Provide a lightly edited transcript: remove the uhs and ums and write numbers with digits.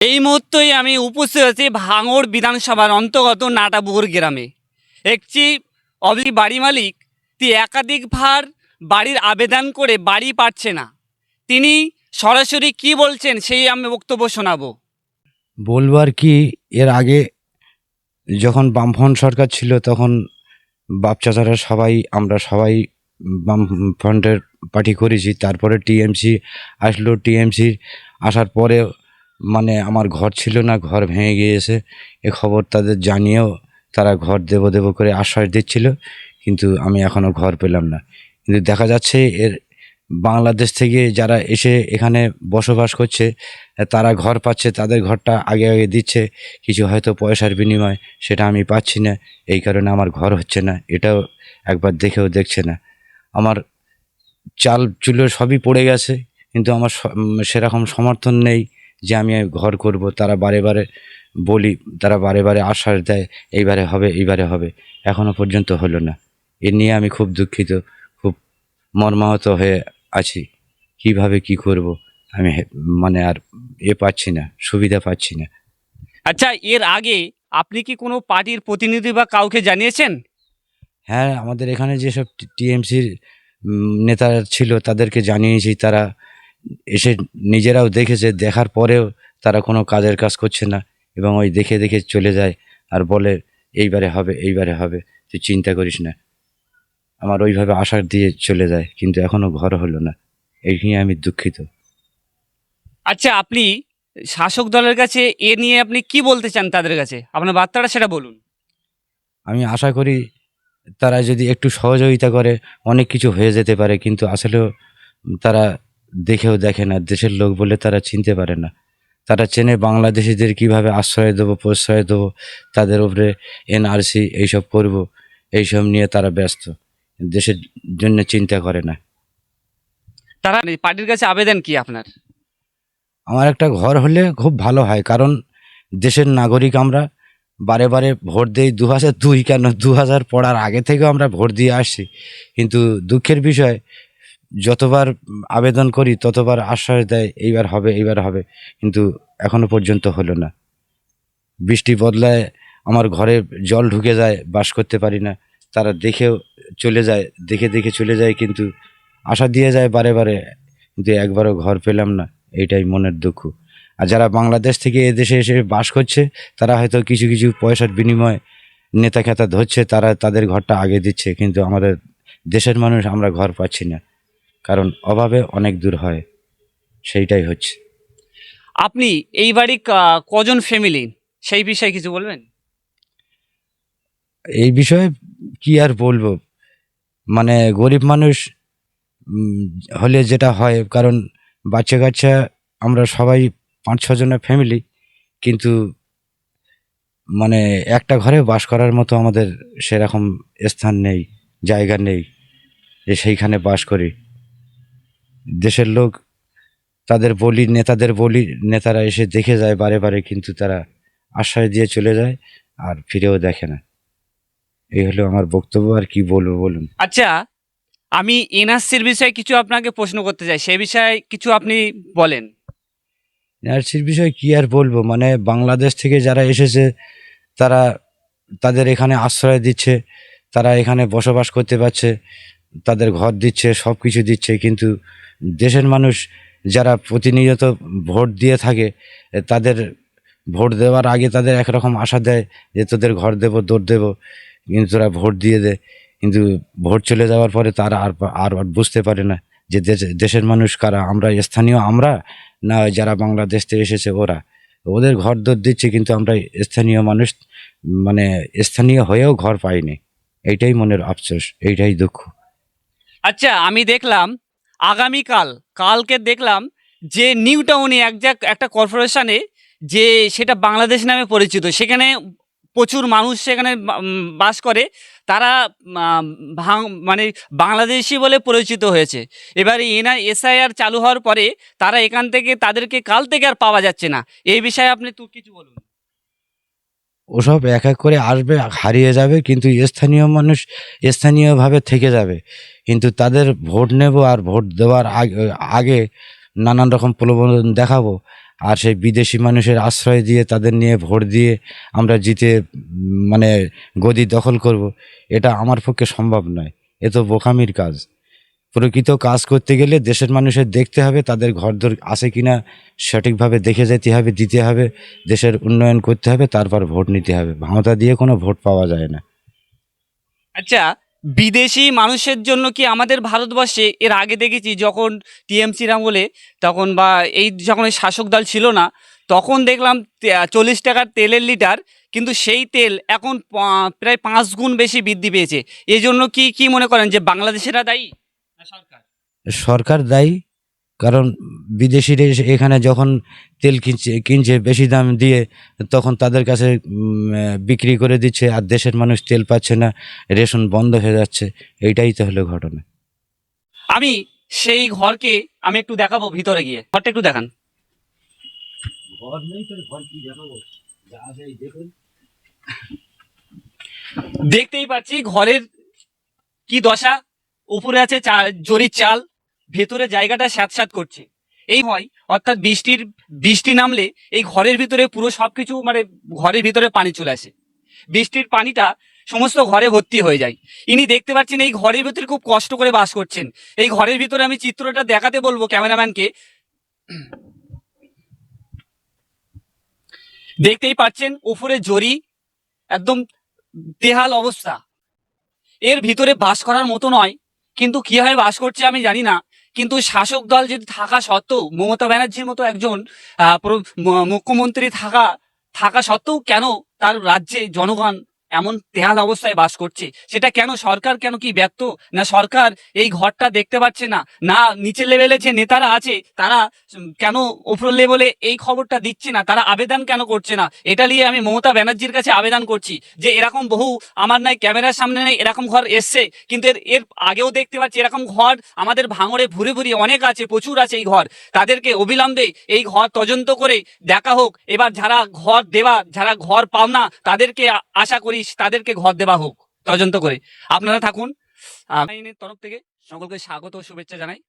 এই মুহূর্তেই আমি উপস্থিত আছি ভাঙড় বিধানসভার অন্তর্গত নাটাপুকুর গ্রামে। একটি বাড়ি মালিক তিনি একাধিকবার বাড়ির আবেদন করে বাড়ি পাচ্ছে না। তিনি সরাসরি কি বলছেন সেই আমি বক্তব্য শোনাবো। বলবো আর কি, এর আগে যখন বামফ্রন্ট সরকার ছিল তখন বাপ চাচারা আমরা সবাই বামফ্রন্টের পার্টি করেছি। তারপরে টিএমসি আসলো, টিএমসি আসার পরে মানে আমার ঘর ছিল না, ঘর ভেঙে গিয়েছে। এ খবর তাদের জানিয়েও তারা ঘর দেব দেব করে আশ্বাস দিচ্ছিল, কিন্তু আমি এখনও ঘর পেলাম না। কিন্তু দেখা যাচ্ছে এর বাংলাদেশ থেকে যারা এসে এখানে বসবাস করছে তারা ঘর পাচ্ছে, তাদের ঘরটা আগে আগে দিচ্ছে কিছু হয়তো পয়সার বিনিময়, সেটা আমি পাচ্ছি না। এই কারণে আমার ঘর হচ্ছে না, এটাও একবার দেখেও দেখছে না। আমার চাল চুলো সবই পড়ে গেছে, কিন্তু আমার সেরকম সমর্থন নেই যে আমি ঘর করব। তারা বারে বারে বলি, তারা বারে বারে আশ্বাস দেয় এইবারে হবে এইবারে হবে, এখনও পর্যন্ত হলো না। এ নিয়ে আমি খুব দুঃখিত, খুব মর্মাহত হয়ে আছি। কিভাবে কি করব আমি মানে আর পাচ্ছি না, সুবিধা পাচ্ছি না। আচ্ছা, এর আগে আপনি কি কোনো পার্টির প্রতিনিধি বা কাউকে জানিয়েছেন? হ্যাঁ, আমাদের এখানে যেসব টিএমসির নেতা ছিল তাদেরকে জানিয়েছি, তারা এসে নিজেরাও দেখেছে, দেখার পরেও তারা কোনো কাজের কাজ করছে না এবং ওই দেখে দেখে চলে যায় আর বলে এইবারে হবে এইবারে হবে, তুই চিন্তা করিস না। আমার ওইভাবে আশা দিয়ে চলে যায়, কিন্তু এখনও ঘর হলো না। এই নিয়ে আমি দুঃখিত। আচ্ছা, আপনি শাসক দলের কাছে এ নিয়ে আপনি কি বলতে চান তাদের কাছে? আপনার বার্তাটা সেটা বলুন। আমি আশা করি তারা যদি একটু সহযোগিতা করে অনেক কিছু হয়ে যেতে পারে, কিন্তু আসলেও তারা দেখেও দেখে না। দেশের লোক বলে তারা চিনতে পারে না। তারা চেনে বাংলাদেশিদের কিভাবে আশ্রয় দেবো, প্রশ্রয় দেবো, তাদের উপরে এনআরসি এইসব করব, এইসব নিয়ে তারা ব্যস্ত, দেশের জন্য চিন্তা করে না। তারা পার্টির কাছে আবেদন কি আপনার? আমার একটা ঘর হলে খুব ভালো হয়, কারণ দেশের নাগরিক আমরা। বারে বারে ভোট দিই, 2002 কেন 2000 পড়ার আগে থেকেও আমরা ভোট দিয়ে আসছি। কিন্তু দুঃখের বিষয়, যতবার আবেদন করি ততবার আশ্বাস দেয় এইবার হবে এইবার হবে, কিন্তু এখনো পর্যন্ত হলো না। বৃষ্টি বদলায় আমার ঘরে জল ঢুকে যায়, বাস করতে পারি না। তারা দেখেও চলে যায়, দেখে দেখে চলে যায়, কিন্তু আশা দিয়ে যায় বারে বারে, কিন্তু একবারও ঘর পেলাম না। এইটাই মনের দুঃখ। আর যারা বাংলাদেশ থেকে এদেশে এসে বাস করছে তারা হয়তো কিছু কিছু পয়সার বিনিময়ে নেতা খেতা ধরছে, তারা তাদের ঘরটা আগে দিচ্ছে, কিন্তু আমাদের দেশের মানুষ আমরা ঘর পাচ্ছি না, কারণ অভাবে অনেক দূর হয়, সেইটাই হচ্ছে। আপনি এই বাড়ি কজন ফ্যামিলি সেই বিষয়ে কিছু বলবেন? এই বিষয়ে কি আর বলবো, মানে গরিব মানুষ উম, হলে যেটা হয়, কারণ বাচ্চা কাচ্চা আমরা সবাই 5-6 জনের ফ্যামিলি, কিন্তু মানে একটা ঘরে বাস করার মতো আমাদের সেরকম স্থান নেই, জায়গা নেই যে সেইখানে বাস করি। দেশের লোক তাদের বলি, নেতাদের বলি, নেতারা এসে দেখে যায় বারে বারে, কিন্তু তারা আশ্বাস দিয়ে চলে যায় আর ফিরেও দেখে না। এই হলো আমার বক্তব্য, আর কি বলবো বলুন। আচ্ছা, আমি এনআরসির বিষয়ে কিছু আপনাকে প্রশ্ন করতে চাই, সে বিষয়ে কিছু আপনি বলেন। এনআরসির বিষয়ে কি আর বলবো, মানে বাংলাদেশ থেকে যারা এসেছে তারা তাদের এখানে আশ্রয় দিচ্ছে, তারা এখানে বসবাস করতে পারছে, তাদের ঘর দিচ্ছে, সব কিছু দিচ্ছে, কিন্তু দেশের মানুষ যারা প্রতিনিয়ত ভোট দিয়ে থাকে, তাদের ভোট দেওয়ার আগে তাদের একরকম আশা দেয় যে তোদের ঘর দেবো, দৌড় দেবো, কিন্তু তোরা ভোট দিয়ে দে, কিন্তু ভোট চলে যাওয়ার পরে তারা আর আর বুঝতে পারে না যে দেশের মানুষ কারা, আমরা স্থানীয় আমরা, না যারা বাংলাদেশ থেকে এসেছে ওরা। ওদের ঘর দৌড় দিচ্ছে, কিন্তু আমরা স্থানীয় মানুষ, মানে স্থানীয় হয়েও ঘর পাইনি। এইটাই মনের আফসোস, এইটাই দুঃখ। আচ্ছা, আমি দেখলাম কালকে দেখলাম যে নিউ টাউনে একটা কর্পোরেশনে, যে সেটা বাংলাদেশ নামে পরিচিত, সেখানে প্রচুর মানুষ সেখানে বাস করে। তারা আম, মানে বাংলাদেশি বলে পরিচিত হয়েছে। এবারে এসআইআর চালু হওয়ার পরে তারা এখান থেকে তাদেরকে কাল থেকে আর পাওয়া যাচ্ছে না। এই বিষয়ে আপনি তো কিছু বলুন। ওসব এক এক করে আসবে, হারিয়ে যাবে, কিন্তু স্থানীয় মানুষ স্থানীয়ভাবে থেকে যাবে। কিন্তু তাদের ভোট নেব আর ভোট দেওয়ার আগে নানান রকম প্রলোভন দেখাবো, আর সেই বিদেশি মানুষের আশ্রয় দিয়ে তাদের নিয়ে ভোট দিয়ে আমরা জিতে মানে গদি দখল করব, এটা আমার পক্ষে সম্ভব নয়। এ তো বোকামির কাজ। প্রকৃত কাজ করতে গেলে দেশের মানুষের দেখতে হবে তাদের ঘরদোর আছে কিনা, সঠিকভাবে দেখে যেতে হবে, দিতে হবে, দেশের উন্নয়ন করতে হবে, তারপর ভোট নিতে হবে। ভাঁওতা দিয়ে কোনো ভোট পাওয়া যায় না। আচ্ছা, বিদেশি মানুষের জন্য কি আমাদের ভারতবর্ষে এর আগে দেখেছি যখন টিএমসির আমলে, তখন বা এই যখন এই শাসক দল ছিল না, তখন দেখলাম 40 টাকার তেলের লিটার, কিন্তু সেই তেল এখন প্রায় 5 গুণ বেশি বৃদ্ধি পেয়েছে। এই জন্য কি কি মনে করেন যে বাংলাদেশেরা দায়ী না সরকার? সরকার দায়ী, কারণ বিদেশিরা এখানে যখন তেল কিনছে বেশি দাম দিয়ে, তখন তাদের কাছে বিক্রি করে দিচ্ছে, আর দেশের মানুষ তেল পাচ্ছে না, রেশন বন্ধ হয়ে যাচ্ছে। এইটাই তো হলো ঘটনা। আমি সেই ঘরকে আমি একটু দেখাবো, ভিতরে গিয়ে ঘরটা একটু দেখান। ঘর নেই তোর, ঘর কি দেখাবো? যা আছে এই দেখুন। দেখতেই পাচ্ছি ঘরের কি দশা। উপরে আছে জরির চাল, ভেতরে জায়গাটা স্যাঁতস্যাঁত করছে। এই হয় অর্থাৎ বৃষ্টি নামলে এই ঘরের ভিতরে পুরো সবকিছু মানে ঘরের ভিতরে পানি চলে আসে। বৃষ্টির পানিটা সমস্ত ঘরে ভর্তি হয়ে যায়। ইনি দেখতে পাচ্ছেন এই ঘরের ভিতরে খুব কষ্ট করে বাস করছেন। এই ঘরের ভিতরে আমি চিত্রটা দেখাতে বলবো ক্যামেরাম্যানকে। দেখতেই পাচ্ছেন উপরে জরি, একদম বেহাল অবস্থা। এর ভিতরে বাস করার মতো নয়, কিন্তু কিভাবে বাস করছে আমি জানি না। কিন্তু শাসক দল যদি থাকা সত্ত্বেও, মমতা ব্যানার্জির মতো একজন মুখ্যমন্ত্রী থাকা সত্ত্বেও কেন তার রাজ্যে জনগণ এমন বেহাল অবস্থায় বাস করছে? সেটা কেন? সরকার কেন কি ব্যর্থ? না সরকার এই ঘরটা দেখতে পাচ্ছে না? না নিচের লেভেলে যে নেতারা আছে তারা কেন উপর লেভেলে এই খবরটা দিচ্ছে না? তারা আবেদন কেন করছে না? এটা নিয়ে আমি মমতা ব্যানার্জির কাছে আবেদন করছি যে এরকম বহু, আমার নাই ক্যামেরার সামনে নেই এরকম ঘর এসছে, কিন্তু এর আগেও দেখতে পাচ্ছি এরকম ঘর আমাদের ভাঙড়ে ভুরে ভুরি অনেক আছে, প্রচুর আছে এই ঘর। তাদেরকে অবিলম্বে এই ঘর তদন্ত করে দেখা হোক। এবার যারা ঘর পাওনা তাদেরকে আশা করি তাদেরকে ঘর দেওয়া হোক তদন্ত করে। আপনারা থাকুন। আইনের তরফ থেকে সকলকে স্বাগত ও শুভেচ্ছা জানাই।